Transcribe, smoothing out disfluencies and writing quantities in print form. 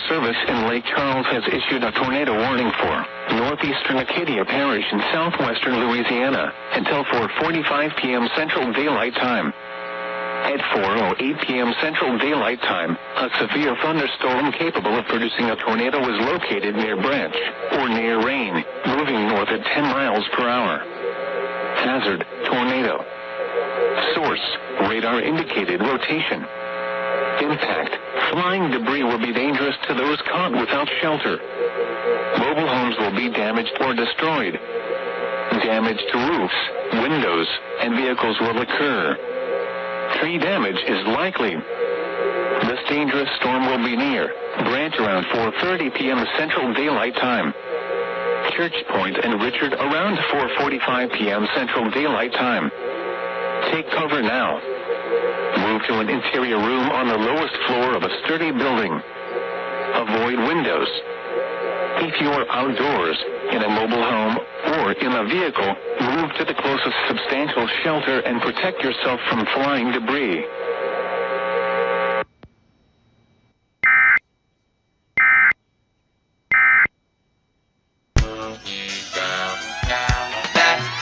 Service in Lake Charles has issued a tornado warning for northeastern Acadia Parish in southwestern Louisiana until 4:45 p.m. Central Daylight Time. At 4:08 p.m. Central Daylight Time, a severe thunderstorm capable of producing a tornado was located near Branch, or near Rain, moving north at 10 miles per hour. Hazard, tornado. Source, radar indicated rotation. Impact, flying debris will be dangerous to those caught without shelter. Mobile homes will be damaged or destroyed. Damage to roofs, windows, and vehicles will occur. Tree damage is likely. This dangerous storm will be near Branch around 4:30 p.m. Central Daylight Time. Church Point and Richard around 4:45 p.m. Central Daylight Time. Take cover now. Move to an interior room on the lowest floor of a sturdy building. Avoid windows. If you are outdoors, in a mobile home, or in a vehicle, move to the closest substantial shelter and protect yourself from flying debris.